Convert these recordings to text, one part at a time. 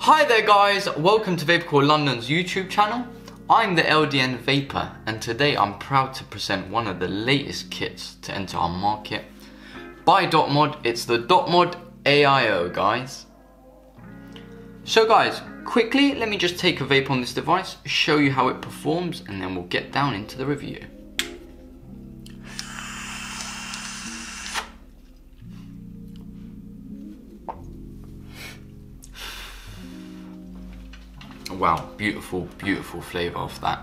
Hi there guys, welcome to Vapourcore London's YouTube channel. I'm the LDN Vapor and today I'm proud to present one of the latest kits to enter our market by Mod. It's the Mod AIO guys. So guys, quickly let me just take a vape on this device, show you how it performs and then we'll get down into the review. Wow, beautiful, beautiful flavor of that.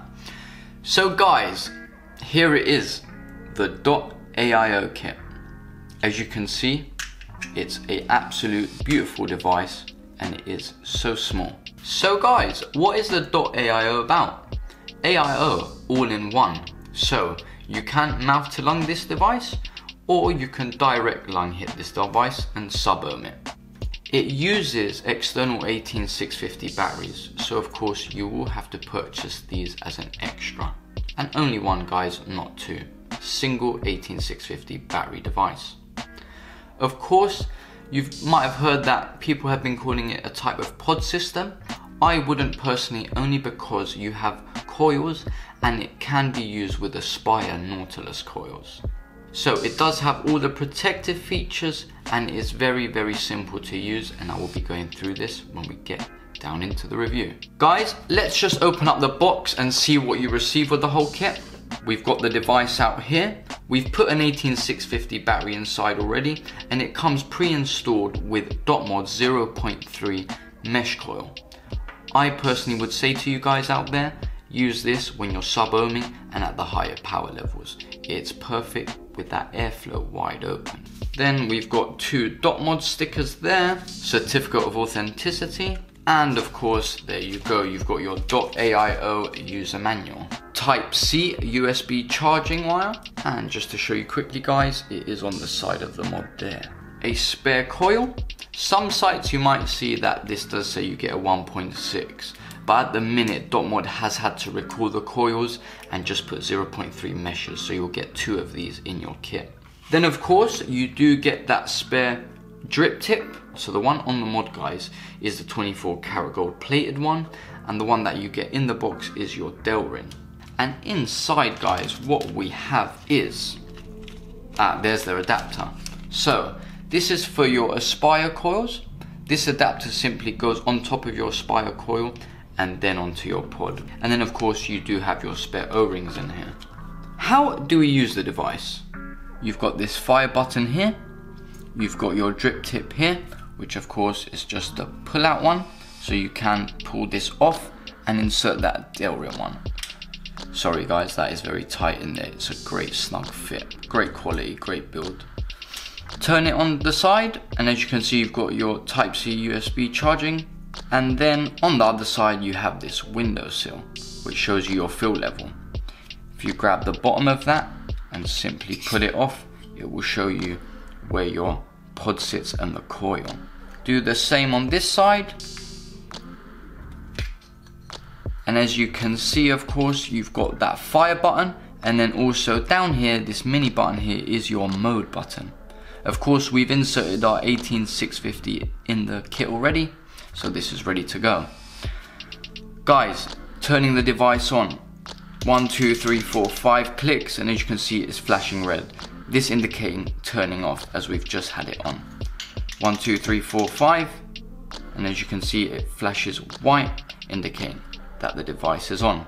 So guys, here it is, the AIO kit. As you can see, it's an absolute beautiful device and it is so small. So guys, what is the AIO about? AIO all in one. So you can mouth to lung this device or you can direct lung hit this device and sub-ohm it. It uses external 18650 batteries, so of course you will have to purchase these as an extra. And only one guys, not two. Single 18650 battery device. Of course, you might have heard that people have been calling it a type of pod system. I wouldn't personally, only because you have coils and it can be used with Aspire Nautilus coils. So it does have all the protective features and it is very, very simple to use, and I will be going through this when we get down into the review. Guys, let's just open up the box and see what you receive with the whole kit. We've got the device out here. We've put an 18650 battery inside already and it comes pre-installed with Mod 0.3 mesh coil. I personally would say to you guys out there, use this when you're sub-ohming and at the higher power levels. It's perfect with that airflow wide open. Then we've got two Mod stickers there, certificate of authenticity, and of course there you go, you've got your AIO user manual. Type C USB charging wire, and just to show you quickly guys, it is on the side of the mod there. A spare coil. Some sites you might see that this does say you get a 1.6. But at the minute, Mod has had to recall the coils and just put 0.3 meshes, so you'll get two of these in your kit. Then of course, you do get that spare drip tip. So the one on the mod guys is the 24 karat gold plated one, and the one that you get in the box is your Delrin. And inside guys, what we have is, there's their adapter. So this is for your Aspire coils. This adapter simply goes on top of your Aspire coil and then onto your pod. And then of course you do have your spare O-rings in here. How do we use the device? You've got this fire button here. You've got your drip tip here, which of course is just a pull out one. So you can pull this off and insert that Delrin one. Sorry guys, that is very tight in there. It's a great snug fit, great quality, great build. Turn it on the side and as you can see you've got your Type C USB charging. And then on the other side you have this windowsill which shows you your fill level. If you grab the bottom of that and simply pull it off, it will show you where your pod sits and the coil. Do the same on this side. And as you can see of course you've got that fire button, and then also down here this mini button here is your mode button. Of course we've inserted our 18650 in the kit already, so this is ready to go. Guys, turning the device on, 1, 2, 3, 4, 5 clicks, and as you can see it's flashing red. This indicating turning off as we've just had it on. 1, 2, 3, 4, 5, and as you can see it flashes white, indicating that the device is on.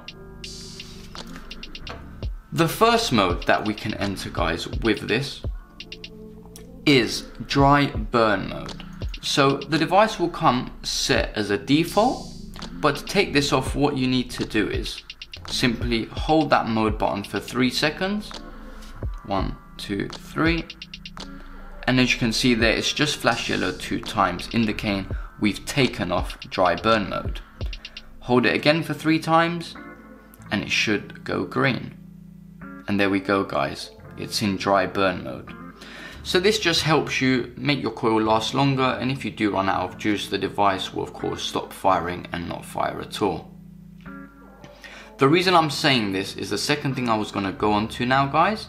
The first mode that we can enter guys with this is dry burn mode. So the device will come set as a default, but to take this off what you need to do is simply hold that mode button for 3 seconds. 1, 2, 3. And as you can see there, it's just flashed yellow 2 times, indicating we've taken off dry burn mode. Hold it again for 3 times and it should go green. And there we go guys, it's in dry burn mode. So this just helps you make your coil last longer, and if you do run out of juice, the device will of course stop firing and not fire at all. The reason I'm saying this is the second thing I was going to go on to now guys,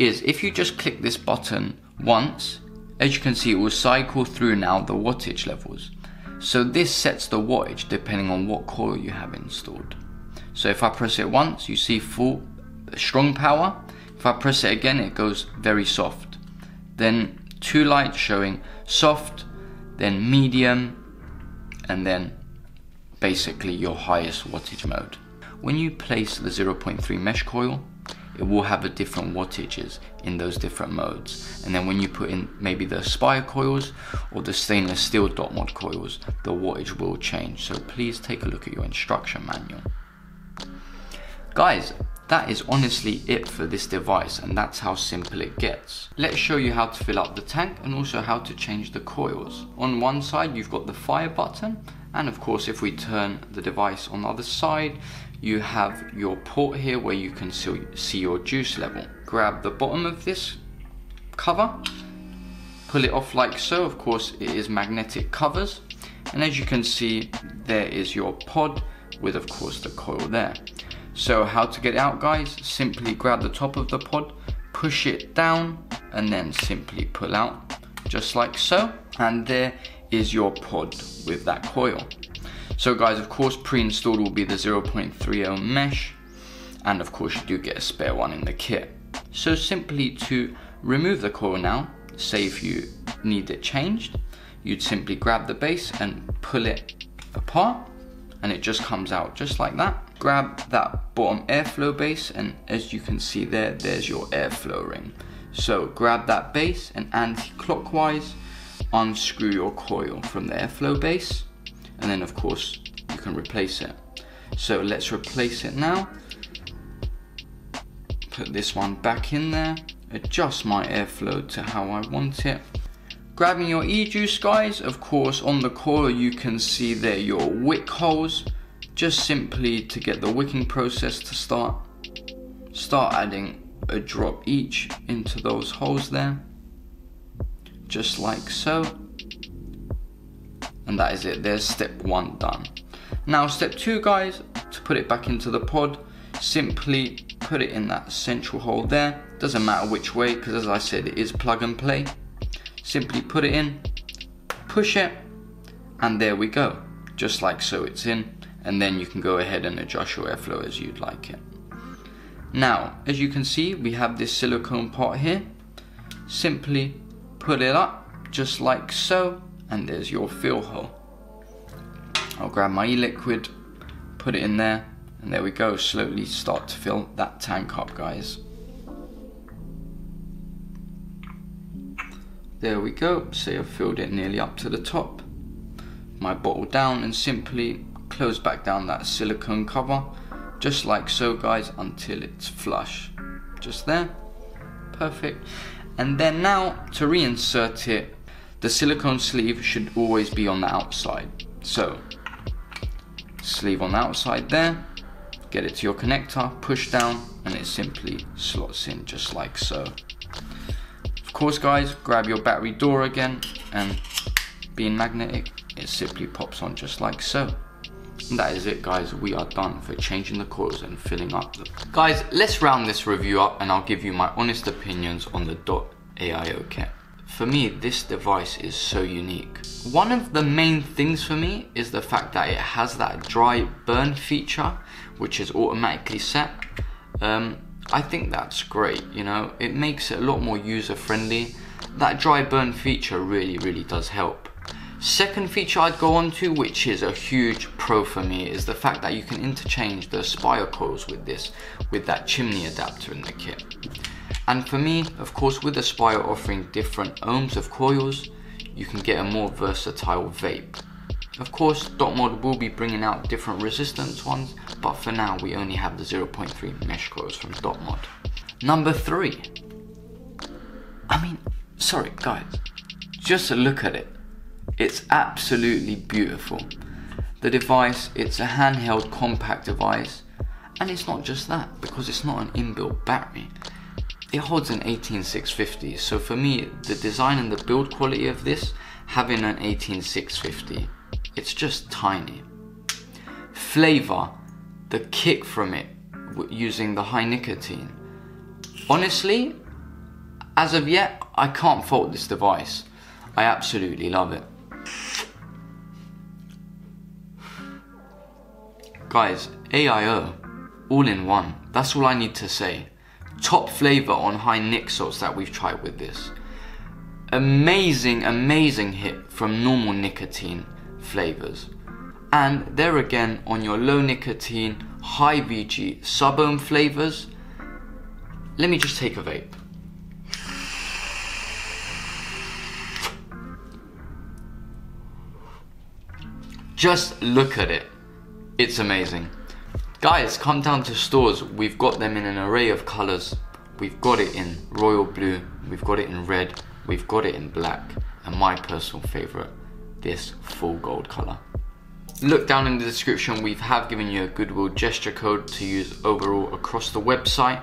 is if you just click this button once, as you can see it will cycle through now the wattage levels. So this sets the wattage depending on what coil you have installed. So if I press it once, you see full strong power. If I press it again, it goes very soft. Then 2 lights showing soft, then medium, and then basically your highest wattage mode. When you place the 0.3 mesh coil, it will have a different wattages in those different modes. And then when you put in maybe the Aspire coils or the stainless steel dot mod coils, the wattage will change. So please take a look at your instruction manual. Guys, that is honestly it for this device, and that's how simple it gets. Let's show you how to fill up the tank and also how to change the coils. On one side you've got the fire button, and of course if we turn the device on the other side, you have your port here where you can see your juice level. Grab the bottom of this cover, pull it off like so. Of course it is magnetic covers, and as you can see there is your pod with of course the coil there. So how to get it out, guys? Simply grab the top of the pod, push it down, and then simply pull out just like so, and there is your pod with that coil. So guys, of course pre-installed will be the 0.30 mesh, and of course you do get a spare one in the kit. So simply to remove the coil now, say if you need it changed, you'd simply grab the base and pull it apart, and it just comes out just like that. Grab that bottom airflow base, and as you can see there, there's your airflow ring. So grab that base and anti-clockwise unscrew your coil from the airflow base, and then of course you can replace it. So let's replace it now. Put this one back in there, adjust my airflow to how I want it. Grabbing your e-juice, guys, of course on the coil you can see there your wick holes. Just simply to get the wicking process to start adding a drop each into those holes there, just like so. And that is it, there's step 1 done. Now step 2, guys, to put it back into the pod, simply put it in that central hole there. Doesn't matter which way, because as I said, it is plug and play. Simply put it in, push it, and there we go, just like so it's in. And then you can go ahead and adjust your airflow as you'd like it. Now, as you can see, we have this silicone part here. Simply put it up, just like so, and there's your fill hole. I'll grab my e-liquid, put it in there, and there we go. Slowly start to fill that tank up, guys. There we go, say I've filled it nearly up to the top. My bottle down and simply close back down that silicone cover, just like so, guys, until it's flush. Just there, perfect. And then now to reinsert it, the silicone sleeve should always be on the outside. So, sleeve on the outside there, get it to your connector, push down, and it simply slots in just like so. Of course, guys, grab your battery door again, and being magnetic, it simply pops on just like so. And that is it, guys, we are done for changing the coils and filling up the... Guys, let's round this review up and I'll give you my honest opinions on the AIO kit. For me, this device is so unique. One of the main things for me is the fact that it has that dry burn feature, which is automatically set. I think that's great, you know, it makes it a lot more user friendly. That dry burn feature really does help. Second feature I'd go on to, which is a huge pro for me, is the fact that you can interchange the Aspire coils with this, with that chimney adapter in the kit. And for me, of course, with Aspire offering different ohms of coils, you can get a more versatile vape. Of course, DotMod will be bringing out different resistance ones, but for now we only have the 0.3 mesh coils from DotMod. Number 3. I mean, sorry guys, just look at it. It's absolutely beautiful. The device, it's a handheld compact device, and it's not just that, because it's not an inbuilt battery. It holds an 18650, so for me, the design and the build quality of this, having an 18650, it's just tiny. Flavor, the kick from it, using the high nicotine. Honestly, as of yet, I can't fault this device. I absolutely love it. Guys, AIO, all in one. That's all I need to say. Top flavor on high nic salts that we've tried with this. Amazing, amazing hit from normal nicotine flavors. And there again on your low nicotine, high VG, sub-ohm flavors. Let me just take a vape. Just look at it. It's amazing. Guys, come down to stores. We've got them in an array of colors. We've got it in royal blue, we've got it in red, we've got it in black, and my personal favorite, this full gold color. Look down in the description, we have given you a goodwill gesture code to use overall across the website.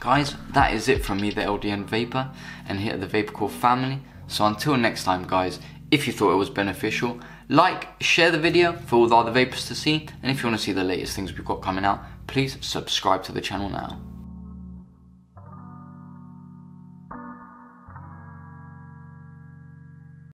Guys, that is it from me, the LDN Vapor, and here at the Vapourcore family. So until next time guys, if you thought it was beneficial, like, share the video for all the other vapors to see, and if you want to see the latest things we've got coming out, please subscribe to the channel now.